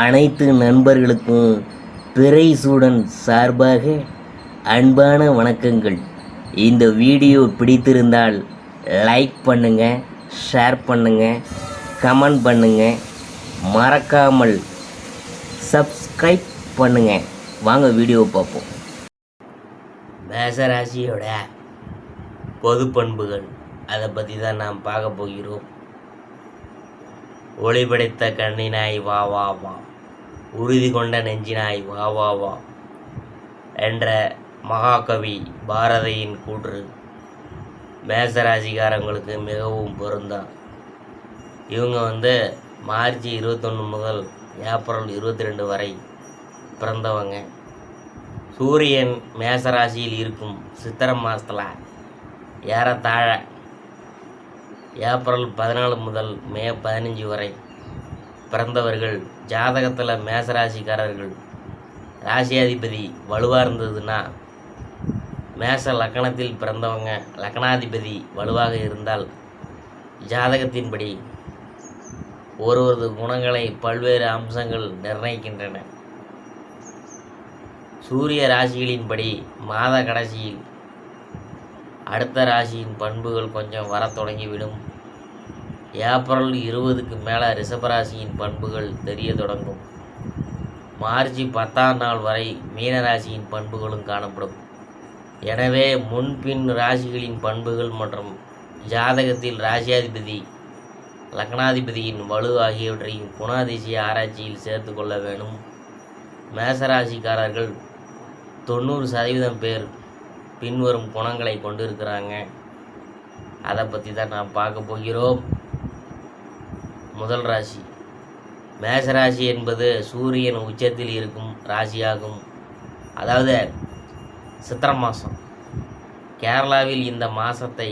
அனைத்து நண்பர்களுக்கும் பிறைசூடன் சார்பாக அன்பான வணக்கங்கள். இந்த வீடியோ பிடித்திருந்தால் லைக் பண்ணுங்கள், ஷேர் பண்ணுங்கள், கமெண்ட் பண்ணுங்கள், மறக்காமல் சப்ஸ்கிரைப் பண்ணுங்கள். வாங்க வீடியோ பார்ப்போம். மேசராசியோட பொது பண்புகள், அதை பற்றி தான் நாம் பார்க்க போகிறோம். ஒளிபடைத்த கண்ணினாய் வா வா வா, உறுதி கொண்ட நெஞ்சினாய் வா வா வா என்ற மகாகவி பாரதியின் கூற்று மேசராசிக்காரங்களுக்கு மிகவும் பொருந்தம். இவங்க மார்ச் 21 முதல் ஏப்ரல் 22 வரை பிறந்தவங்க. சூரியன் மேசராசியில் இருக்கும் சித்திரை மாதத்தில் ஏறத்தாழ ஏப்ரல் 14 முதல் மே 15 வரை பிறந்தவர்கள் ஜாதகத்தில் மேசராசிக்காரர்கள் ராசியாதிபதி வலுவாக இருந்ததுன்னா, மேச லக்கணத்தில் பிறந்தவங்க லக்கணாதிபதி வலுவாக இருந்தால் ஜாதகத்தின்படி ஒருவரது குணங்களை பல்வேறு அம்சங்கள் நிர்ணயிக்கின்றன. சூரிய ராசிகளின்படி மாத கடைசியில் அடுத்த ராசியின் பண்புகள் கொஞ்சம் வர தொடங்கிவிடும். ஏப்ரல் 20க்கு மேலே ரிஷபராசியின் பண்புகள் தெரிய தொடங்கும். மார்ச் 10ஆம் நாள் வரை மீனராசியின் பண்புகளும் காணப்படும். எனவே முன்பின் ராசிகளின் பண்புகள் மற்றும் ஜாதகத்தில் ராசியாதிபதி லக்னாதிபதியின் வலு ஆகியவற்றையும் குணாதிசய ஆராய்ச்சியில் சேர்த்து கொள்ள வேண்டும். மேசராசிக்காரர்கள் 90% பேர் பின்வரும் குணங்களை கொண்டிருக்கிறாங்க. அதை பற்றி தான் நாம் பார்க்க போகிறோம். முதல் ராசி மேசராசி என்பது சூரியன் உச்சத்தில் இருக்கும் ராசியாகும். அதாவது சித்திரை மாதம். கேரளாவில் இந்த மாதத்தை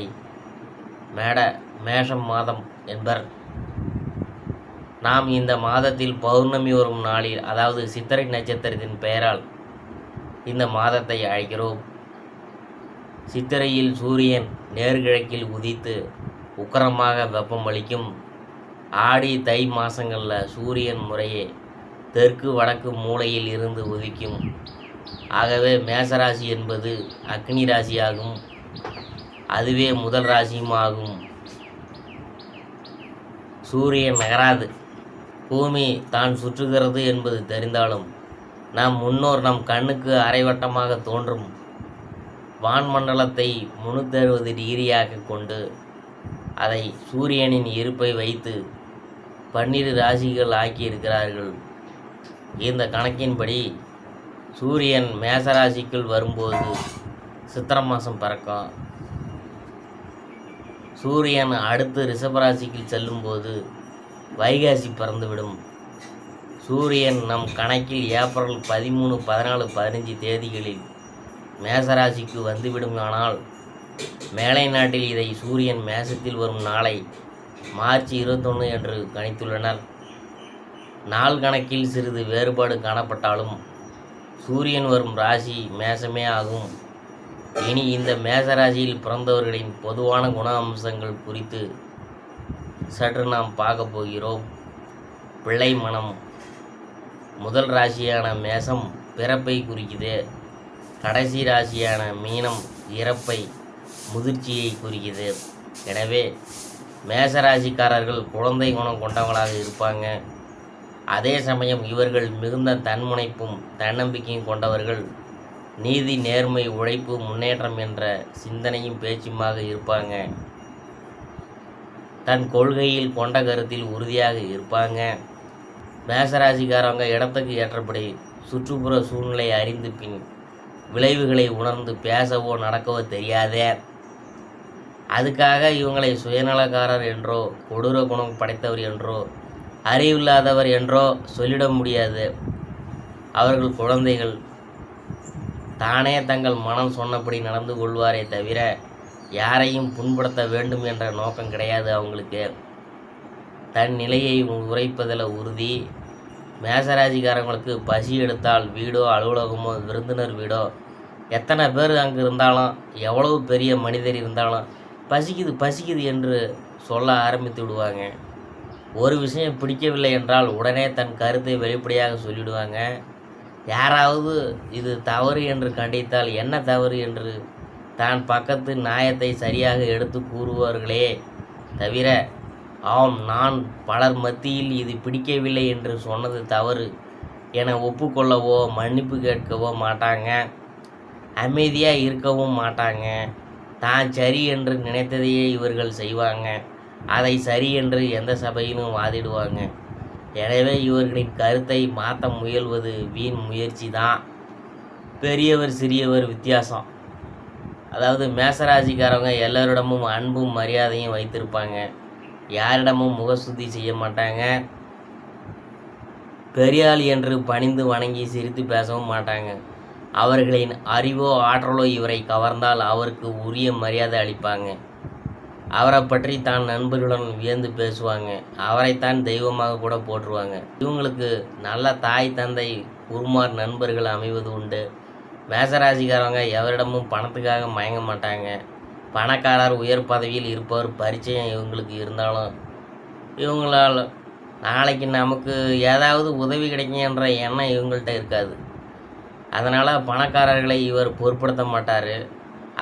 மேஷம் மாதம் என்பர். நாம் இந்த மாதத்தில் பௌர்ணமி வரும் நாளில், அதாவது சித்திரை நட்சத்திரத்தின் பெயரால் இந்த மாதத்தை அழைக்கிறோம். சித்திரையில் சூரியன் நேர்கிழக்கில் உதித்து உக்கிரமாக வெப்பம் அளிக்கும். ஆடி தை மாதங்களில் சூரியன் முறையே தெற்கு வடக்கு மூலையில் இருந்து உதிக்கும். ஆகவே மேசராசி என்பது அக்னி ராசியாகும். அதுவே முதல் ராசியும் ஆகும். சூரியன் நகராது, பூமி தான் சுற்றுகிறது என்பது தெரிந்தாலும் நம் முன்னோர் நம் கண்ணுக்கு அரைவட்டமாக தோன்றும் வான்மண்டலத்தை 360 டிகிரியாக கொண்டு அதை சூரியனின் இருப்பை வைத்து 12 ராசிகள் ஆக்கியிருக்கிறார்கள். இந்த கணக்கின்படி சூரியன் மேசராசிக்குள் வரும்போது சித்திரை மாதம் பிறக்கும். சூரியன் அடுத்து ரிஷபராசிக்கு செல்லும்போது வைகாசி பிறந்துவிடும். சூரியன் நம் கணக்கில் ஏப்ரல் 13, 14, 15 தேதிகளில் மேசராசிக்கு வந்துவிடும். ஆனால் மேலை நாட்டில் இதை சூரியன் மேசத்தில் வரும் நாளை மார்ச் 21 என்று கணித்துள்ளனர். நாள் கணக்கில் சிறிது வேறுபாடு காணப்பட்டாலும் சூரியன் வரும் ராசி மேசமே ஆகும். இனி இந்த மேசராசியில் பிறந்தவர்களின் பொதுவான குண அம்சங்கள் குறித்து சற்று நாம் பார்க்க போகிறோம். பிள்ளை மனம். முதல் ராசியான மேசம் பிறப்பை குறிக்குது. கடைசி ராசியான மீனம் இறப்பை, முதிர்ச்சியை குறிக்குது. எனவே மேசராசிக்காரர்கள் குழந்தை குணம் கொண்டவங்களாக இருப்பாங்க. அதே சமயம் இவர்கள் மிகுந்த தன்முனைப்பும் தன்னம்பிக்கையும் கொண்டவர்கள். நீதி, நேர்மை, உழைப்பு, முன்னேற்றம் என்ற சிந்தனையும் பேச்சுமாக இருப்பாங்க. தன் கொள்கையில் கொண்ட கருத்தில் உறுதியாக இருப்பாங்க. மேசராசிக்காரவங்க இடத்துக்கு ஏற்றபடி சுற்றுப்புற சூழ்நிலை அறிந்து பின் விளைவுகளை உணர்ந்து பேசவோ நடக்கவோ தெரியாதே. அதுக்காக இவங்களை சுயநலக்காரர் என்றோ கொடூர குணம் படைத்தவர் என்றோ அறிவில்லாதவர் என்றோ சொல்லிட முடியாது. அவர்கள் குழந்தைகள். தானே தங்கள் மனம் சொன்னபடி நடந்து கொள்வாரே தவிர யாரையும் புண்படுத்த வேண்டும் என்ற நோக்கம் கிடையாது அவங்களுக்கு. தன் நிலையை உரைப்பதில் உறுதி. மேசராசிக்காரங்களுக்கு பசி எடுத்தால் வீடோ அலுவலகமோ விருந்தினர் வீடோ எத்தனை பேர் அங்கே இருந்தாலும் எவ்வளவு பெரிய மனிதர் இருந்தாலும் பசிக்குது பசிக்குது என்று சொல்ல ஆரம்பித்து விடுவாங்க. ஒரு விஷயம் பிடிக்கவில்லை என்றால் உடனே தன் கருத்தை வெளிப்படையாக சொல்லிடுவாங்க. யாராவது இது தவறு என்று கண்டித்தால் என்ன தவறு என்று தான் பக்கத்து நியாயத்தை சரியாக எடுத்து கூறுவார்களே தவிர, ஆம் நான் பலர் மத்தியில் இது பிடிக்கவில்லை என்று சொன்னது தவறு என ஒப்புக்கொள்ளவோ மன்னிப்பு கேட்கவோ மாட்டாங்க. அமைதியாக இருக்கவும் மாட்டாங்க. தான் சரி என்று நினைத்ததையே இவர்கள் செய்வாங்க. அதை சரி என்று எந்த சபையிலும் வாதிடுவாங்க. எனவே இவர்களின் கருத்தை மாற்ற முயல்வது வீண் முயற்சி தான். பெரியவர் சிறியவர் வித்தியாசம். அதாவது மேசராசிக்காரவங்க எல்லோரிடமும் அன்பும் மரியாதையும் வைத்திருப்பாங்க. யாரிடமும் முகசுத்தி செய்ய மாட்டாங்க. பெரியாள் என்று பணிந்து வணங்கி சிரித்து பேசவும் மாட்டாங்க. அவர்களின் அறிவோ ஆற்றலோ இவரை கவர்ந்தால் அவருக்கு உரிய மரியாதை அளிப்பாங்க. அவரை பற்றி தான் நண்பர்களுடன் வியந்து பேசுவாங்க. அவரைத்தான் தெய்வமாக கூட போற்றுவாங்க. இவங்களுக்கு நல்ல தாய் தந்தை குருமார் நண்பர்கள் அமைவது உண்டு. மேசராசிக்காரவங்க எவரிடமும் பணத்துக்காக மயங்க மாட்டாங்க. பணக்காரர் உயர் பதவியில் இருப்பவர் பரிச்சயம் இவங்களுக்கு இருந்தாலும் இவங்களால் நாளைக்கு நமக்கு ஏதாவது உதவி கிடைக்கும் என்ற எண்ணம் இவங்கள்ட்ட இருக்காது. அதனால் பணக்காரர்களை இவர் பொருட்படுத்த மாட்டார்.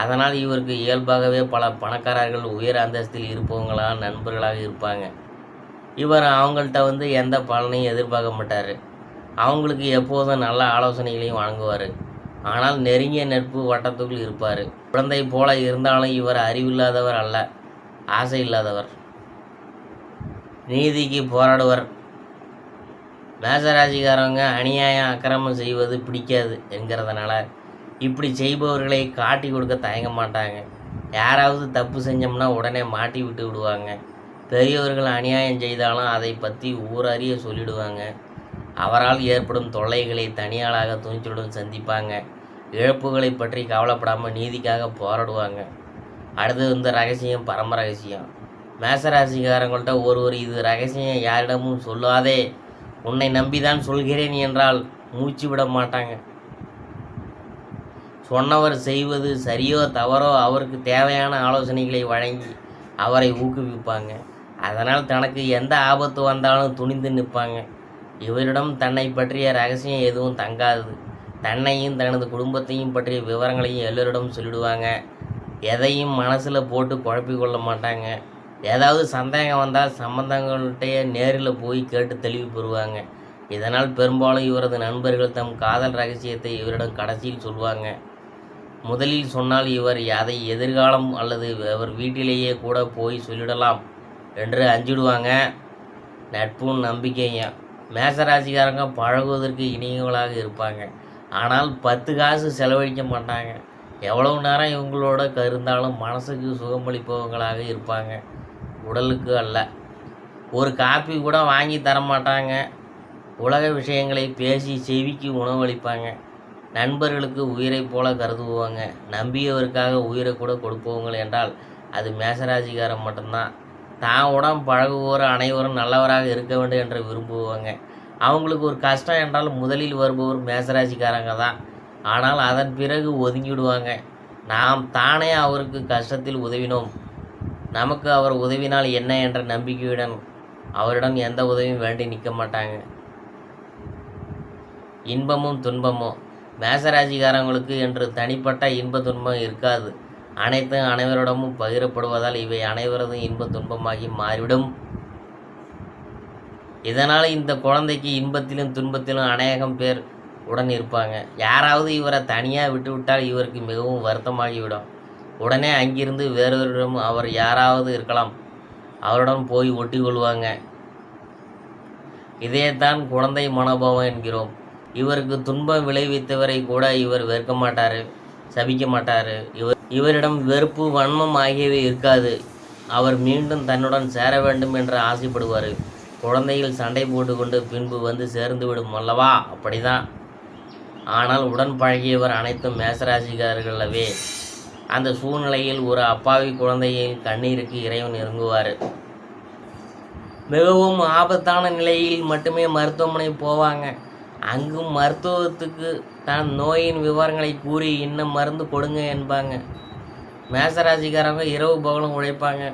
அதனால் இவருக்கு இயல்பாகவே பல பணக்காரர்கள் உயர் அந்தஸ்தில் இருப்பவங்களாக நண்பர்களாக இருப்பாங்க. இவர் அவங்கள்ட்ட எந்த பலனையும் எதிர்பார்க்க மாட்டார். அவங்களுக்கு எப்போதும் நல்ல ஆலோசனைகளையும் வழங்குவார். ஆனால் நெருங்கிய நட்பு வட்டத்துக்குள் இருப்பார். குழந்தை போல இருந்தாலும் இவர் அறிவில்லாதவர் அல்ல, ஆசை இல்லாதவர். நீதிக்கு போராடுவர். மேசராசிக்காரவங்க அநியாயம் அக்கிரமம் செய்வது பிடிக்காது என்கிறதுனால இப்படி செய்பவர்களை காட்டி கொடுக்க தயங்க மாட்டாங்க. யாராவது தப்பு செஞ்சோம்னா உடனே மாட்டி விட்டு விடுவாங்க. பெரியவர்கள் அநியாயம் செய்தாலும் அதை பற்றி ஊரறிய சொல்லிடுவாங்க. அவரால் ஏற்படும் தொல்லைகளை தனியாளாக துணிச்சலுடன் சந்திப்பாங்க. இழப்புகளை பற்றி கவலைப்படாமல் நீதிக்காக போராடுவாங்க. அடுத்தது ரகசியம், பரம ரகசியம். மேசராசிக்காரங்கள்ட்ட ஒருவர் இது ரகசியம் யாரிடமும் சொல்லாதே, உன்னை நம்பிதான் சொல்கிறேன் என்றால் மூச்சு விட மாட்டாங்க. சொன்னவர் செய்வது சரியோ தவறோ அவருக்கு தேவையான ஆலோசனைகளை வழங்கி அவரை ஊக்குவிப்பாங்க. அதனால் தனக்கு எந்த ஆபத்து வந்தாலும் துணிந்து நிற்பாங்க. இவரிடம் தன்னை பற்றிய ரகசியம் எதுவும் தங்காது. தன்னையும் தனது குடும்பத்தையும் பற்றிய விவரங்களையும் எல்லோரிடம் சொல்லிடுவாங்க. எதையும் மனசில் போட்டு குழப்பிக்கொள்ள மாட்டாங்க. ஏதாவது சந்தேகம் வந்தால் சம்பந்தங்கள்கிட்டயே நேரில் போய் கேட்டு தெளிவு பெறுவாங்க. இதனால் பெரும்பாலும் இவரது நண்பர்கள் தம் காதல் ரகசியத்தை இவரிடம் கடைசியில் சொல்லுவாங்க. முதலில் சொன்னால் இவர் அதை எதிர்காலம் அல்லது அவர் வீட்டிலேயே கூட போய் சொல்லிடலாம் என்று அஞ்சிடுவாங்க. நட்பும் நம்பிக்கையும். மேசராசிக்காரங்க பழகுவதற்கு இனியவங்களாக இருப்பாங்க. ஆனால் 10 காசு செலவழிக்க மாட்டாங்க. எவ்வளவு நேரம் இவங்களோட இருந்தாலும் மனசுக்கு சுகமளிப்பவங்களாக இருப்பாங்க, உடலுக்கு அல்ல. ஒரு காப்பி கூட வாங்கி தரமாட்டாங்க. உலக விஷயங்களை பேசி செவிக்கு உணவளிப்பாங்க. நண்பர்களுக்கு உயிரை போல கருதுவாங்க. நம்பியவருக்காக உயிரை கூட கொடுப்பவங்க என்றால் அது மேசராசிக்காரன் மட்டும்தான். தான் உடன் பழகுவோர் அனைவரும் நல்லவராக இருக்க வேண்டும் என்று விரும்புவாங்க. அவங்களுக்கு ஒரு கஷ்டம் என்றால் முதலில் வருபவர் மேசராசிக்காரங்க தான். ஆனால் அதன் பிறகு ஒதுங்கிவிடுவாங்க. நாம் தானே அவருக்கு கஷ்டத்தில் உதவினோம், நமக்கு அவர் உதவினால் என்ன என்ற நம்பிக்கையுடன் அவரிடம் எந்த உதவியும் வேண்டி நிற்க மாட்டாங்க. இன்பமும் துன்பமும். மேசராசிக்காரங்களுக்கு என்று தனிப்பட்ட இன்ப துன்பம் இருக்காது. அனைத்தும் அனைவரிடமும் பகிரப்படுவதால் இவை அனைவரதும் இன்ப துன்பமாகி மாறிவிடும். இதனால் இந்த குழந்தைக்கு இன்பத்திலும் துன்பத்திலும் அநேகம் பேர் உடன் இருப்பாங்க. யாராவது இவரை தனியாக விட்டுவிட்டால் இவருக்கு மிகவும் வருத்தமாகிவிடும். உடனே அங்கிருந்து வேறொருடம் அவர் யாராவது இருக்கலாம் அவருடன் போய் ஒட்டி கொள்வாங்க. இதைத்தான் குழந்தை மனோபாவம் என்கிறோம். இவருக்கு துன்பம் விளைவித்தவரை கூட இவர் வெறுக்க மாட்டார், சபிக்க மாட்டார். இவரிடம் வெறுப்பு, வன்மம் ஆகியவை இருக்காது. அவர் மீண்டும் தன்னுடன் சேர வேண்டும் என்று ஆசைப்படுவார். குழந்தைகள் சண்டை போட்டுக்கொண்டு பின்பு சேர்ந்து விடும் அல்லவா, அப்படிதான். ஆனால் உடன் பழகியவர் அனைத்தும் மேசராசிக்காரர்களவே. அந்த சூழ்நிலையில் ஒரு அப்பாவி குழந்தையின் கண்ணீருக்கு இறைவன் இறங்குவார். மிகவும் ஆபத்தான நிலையில் மட்டுமே மருத்துவமனை போவாங்க. அங்கும் மருத்துவத்துக்கு தான் நோயின் விவரங்களை கூறி இன்னும் மருந்து கொடுங்க என்பாங்க. மேசராசிக்காரங்க இரவு பகலும் உழைப்பாங்க.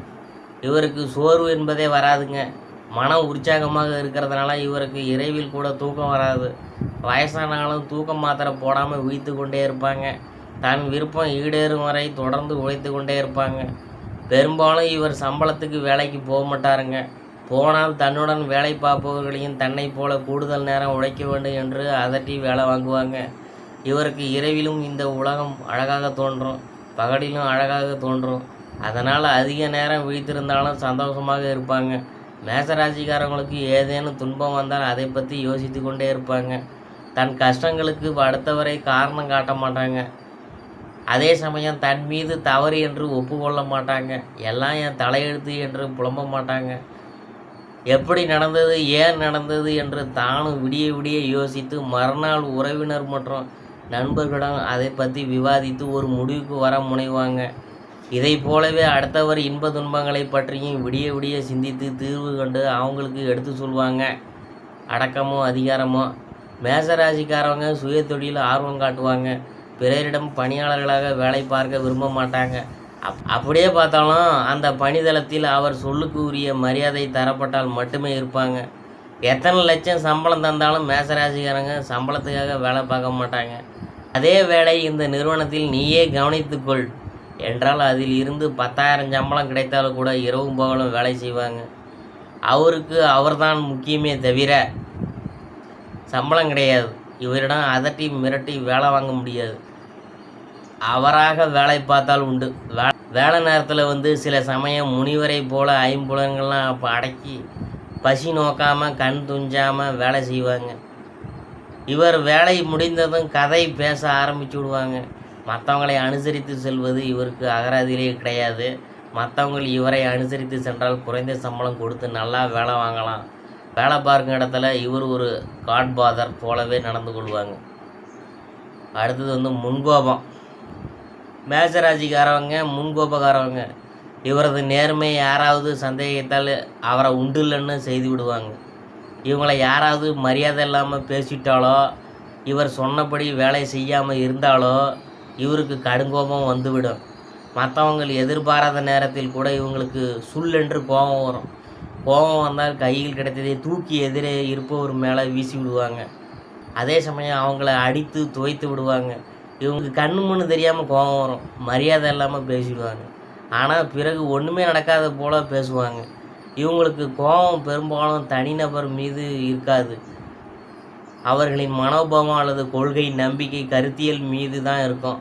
இவருக்கு சோர்வு என்பதே வராதுங்க. மனம் உற்சாகமாக இருக்கிறதுனால இவருக்கு இரவில் கூட தூக்கம் வராது. வயசானாலும் தூக்கம் மாத்திரை போடாமல் உயித்து கொண்டே இருப்பாங்க. தன் விருப்பம் ஈடேறும் வரை தொடர்ந்து உழைத்து கொண்டே இருப்பாங்க. பெரும்பாலும் இவர் சம்பளத்துக்கு வேலைக்கு போக மாட்டாருங்க. போனால் தன்னுடன் வேலை பார்ப்பவர்களையும் தன்னை போல கூடுதல் நேரம் உழைக்க வேண்டும் என்று அதட்டி வேலை வாங்குவாங்க. இவருக்கு இரவிலும் இந்த உலகம் அழகாக தோன்றும், பகலிலும் அழகாக தோன்றும். அதனால் அதிக நேரம் விழித்திருந்தாலும் சந்தோஷமாக இருப்பாங்க. மேசராசிக்காரங்களுக்கு ஏதேனும் துன்பம் வந்தால் அதை பற்றி யோசித்து கொண்டே இருப்பாங்க. தன் கஷ்டங்களுக்கு அடுத்தவரை காரணம் காட்ட மாட்டாங்க. அதே சமயம் தன் மீது தவறு என்று ஒப்புக்கொள்ள மாட்டாங்க. எல்லாம் என் தலையெழுத்து என்று புலம்ப மாட்டாங்க. எப்படி நடந்தது, ஏன் நடந்தது என்று தானும் விடிய விடிய யோசித்து மறுநாள் உறவினர் மற்றும் நண்பர்களிடம் அதை பற்றி விவாதித்து ஒரு முடிவுக்கு வர முனைவாங்க. இதை போலவே அடுத்தவர் இன்ப துன்பங்களை பற்றியும் விடிய விடிய சிந்தித்து தீர்வு கண்டு அவங்களுக்கு எடுத்து சொல்லுவாங்க. அடக்கமோ அதிகாரமோ. மேசராசிக்காரவங்க சுய தொழில் ஆர்வம் காட்டுவாங்க. பிறரிடம் பணியாளர்களாக வேலை பார்க்க விரும்ப மாட்டாங்க. அப்படியே பார்த்தாலும் அந்த பணிதளத்தில் அவர் சொல்லுக்கு உரிய மரியாதை தரப்பட்டால் மட்டுமே இருப்பாங்க. எத்தனை லட்சம் சம்பளம் தந்தாலும் மேசராசிக்காரங்க சம்பளத்துக்காக வேலை பார்க்க மாட்டாங்க. அதே வேலை இந்த நிறுவனத்தில் நீயே கவனித்துக்கொள் என்றால் அதில் இருந்து 10,000 சம்பளம் கிடைத்தாலும் கூட இரவும் பகலும் வேலை செய்வாங்க. அவருக்கு அவர்தான் முக்கியமே தவிர சம்பளம் கிடையாது. இவரிடம் அதட்டி மிரட்டி வேலை வாங்க முடியாது. அவராக வேலை பார்த்தால் உண்டு. வேலை நேரத்தில் சில சமயம் முனிவரை போல ஐம்புலன்கள்லாம் அடக்கி பசி நோக்காமல் கண் துஞ்சாமல் வேலை செய்வாங்க. இவர் வேலை முடிந்ததும் கதை பேச ஆரம்பிச்சு விடுவாங்க. மற்றவங்களை அனுசரித்து செல்வது இவருக்கு அகராதியிலே கிடையாது. மற்றவங்கள் இவரை அனுசரித்து சென்றால் குறைந்த சம்பளம் கொடுத்து நல்லா வேலை வாங்கலாம். வேலை பார்க்கும் இடத்துல இவர் ஒரு காட்பாதர் போலவே நடந்து கொள்வாங்க. அடுத்தது முன்கோபம். மேசராசிக்காரவங்க முன்கோபக்காரவங்க. இவரது நேர்மை யாராவது சந்தேகித்தால் அவரை உண்டில்லைன்னு செய்து விடுவாங்க. இவங்களை யாராவது மரியாதை இல்லாமல் பேசிட்டாலோ இவர் சொன்னபடி வேலை செய்யாமல் இருந்தாலோ இவருக்கு கடுங்கோபம் வந்துவிடும். மற்றவங்க எதிர்பாராத நேரத்தில் கூட இவங்களுக்கு சுல்லென்று கோபம் வரும். கோபம் வந்தால் கையில் கிடைத்ததை தூக்கி எதிரே இருப்பவர் மேலே வீசி விடுவாங்க. அதே சமயம் அவங்கள அடித்து துவைத்து விடுவாங்க. இவங்களுக்கு கண்ணு முன்னு தெரியாமல் கோபம் வரும். மரியாதை இல்லாமல் பேசிவிடுவாங்க. ஆனால் பிறகு ஒன்றுமே நடக்காத போல் பேசுவாங்க. இவங்களுக்கு கோபம் பெரும்பாலும் தனிநபர் மீது இருக்காது. அவர்களின் மனோபாவம் அல்லது கொள்கை, நம்பிக்கை, கருத்தியல் மீது தான் இருக்கும்.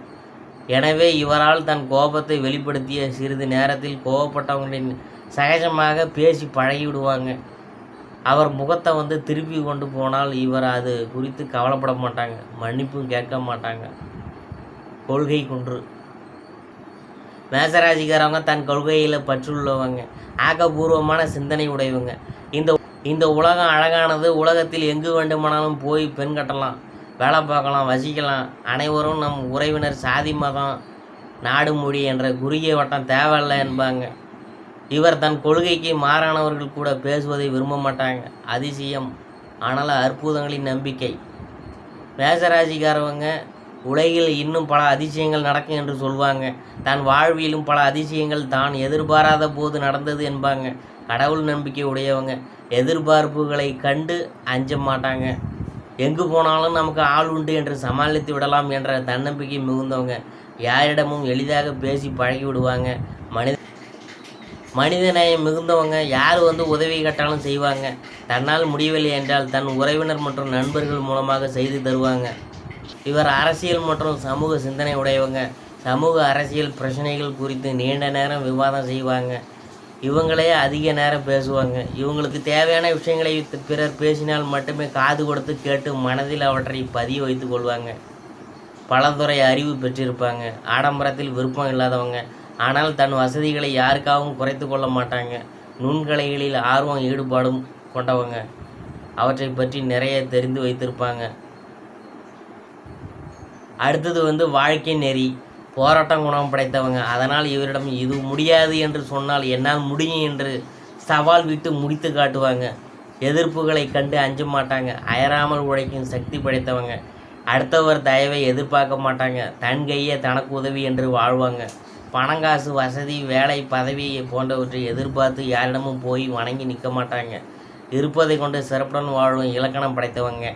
எனவே இவரால் தன் கோபத்தை வெளிப்படுத்திய சிறிது நேரத்தில் கோபப்பட்டவங்களின் சகஜமாக பேசி பழகிவிடுவாங்க. அவர் முகத்தை திருப்பி கொண்டு போனால் இவர் அது குறித்து கவலைப்பட மாட்டாங்க. மன்னிப்பும் கேட்க மாட்டாங்க. கொள்கை குன்று. மேசராசிக்காரவங்க தன் கொள்கையில் பற்றுள்ளவங்க. ஆக்கப்பூர்வமான சிந்தனை உடையவங்க. இந்த உலகம் அழகானது. உலகத்தில் எங்கு வேண்டுமானாலும் போய் பெண் கட்டலாம், வேலை பார்க்கலாம், வசிக்கலாம். அனைவரும் நம் உறவினர், சாதி, மதம், நாடு, மொழி என்ற குறுகிய வட்டம் தேவையில்லை என்பாங்க. இவர் தன் கொள்கைக்கு மாறானவர்கள் கூட பேசுவதை விரும்ப மாட்டாங்க. அதிசயம் ஆனால் அற்புதங்களின் நம்பிக்கை. மேசராசிக்காரவங்க உலகில் இன்னும் பல அதிசயங்கள் நடக்கும் என்று சொல்வாங்க. தன் வாழ்விலும் பல அதிசயங்கள் தான் எதிர்பாராத போது நடந்தது என்பாங்க. கடவுள் நம்பிக்கை உடையவங்க. எதிர்பார்ப்புகளை கண்டு அஞ்ச மாட்டாங்க. எங்கு போனாலும் நமக்கு ஆள் உண்டு என்று சமாளித்து விடலாம் என்ற தன்னம்பிக்கை மிகுந்தவங்க. யாரிடமும் எளிதாக பேசி பழகி விடுவாங்க. மனிதநேயம் மிகுந்தவங்க. யார் உதவி கேட்டாலும் செய்வாங்க. தன்னால் முடியவில்லை என்றால் தன் உறவினர் மற்றும் நண்பர்கள் மூலமாக செய்து தருவாங்க. இவர் அரசியல் மற்றும் சமூக சிந்தனை உடையவங்க. சமூக அரசியல் பிரச்சனைகள் குறித்து நீண்ட நேரம் விவாதம் செய்வாங்க. இவங்களே அதிக நேரம் பேசுவாங்க. இவங்களுக்கு தேவையான விஷயங்களை பிறர் பேசினால் மட்டுமே காது கொடுத்து கேட்டு மனதில் அவற்றை பதிய வைத்து கொள்வாங்க. பலதுறை அறிவு பெற்றிருப்பாங்க. ஆடம்பரத்தில் விருப்பம் இல்லாதவங்க. ஆனால் தன் வசதிகளை யாருக்காகவும் குறைத்து கொள்ள மாட்டாங்க. நுண்கலைகளில் ஆர்வம், ஈடுபாடும் கொண்டவங்க. அவற்றை பற்றி நிறைய தெரிந்து வைத்திருப்பாங்க. அடுத்தது வாழ்க்கை நெறி, போராட்டம் குணம் படைத்தவங்க. அதனால் இவரிடம் இது முடியாது என்று சொன்னால் என்னால் முடியும் என்று சவால் விட்டு முடித்து காட்டுவாங்க. எதிர்ப்புகளை கண்டு அஞ்ச மாட்டாங்க. அயராமல் உழைக்கும் சக்தி படைத்தவங்க. அடுத்தவர் தயவை எதிர்பார்க்க மாட்டாங்க. தன் கையே தனக்கு உதவி என்று வாழ்வாங்க. பணங்காசு, வசதி, வேலை, பதவி போன்றவற்றை எதிர்பார்த்து யாரிடமும் போய் வணங்கி நிற்க மாட்டாங்க. இருப்பதை கொண்டு சிறப்புடன் வாழும் இலக்கணம் படைத்தவங்க.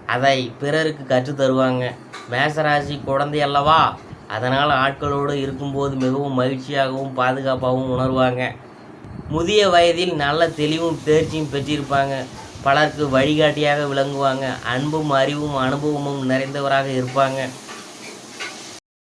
அதை பிறருக்கு கற்றுத் தருவாங்க. மேசராசி குழந்தை அல்லவா, அதனால் ஆட்களோடு இருக்கும்போது மிகவும் மகிழ்ச்சியாகவும் பாதுகாப்பாகவும் உணர்வாங்க. முதிய வயதில் நல்ல தெளிவும் தேர்ச்சியும் பெற்றிருப்பாங்க. பலருக்கு வழிகாட்டியாக விளங்குவாங்க. அன்பும் அறிவும் அனுபவமும் நிறைந்தவராக இருப்பாங்க.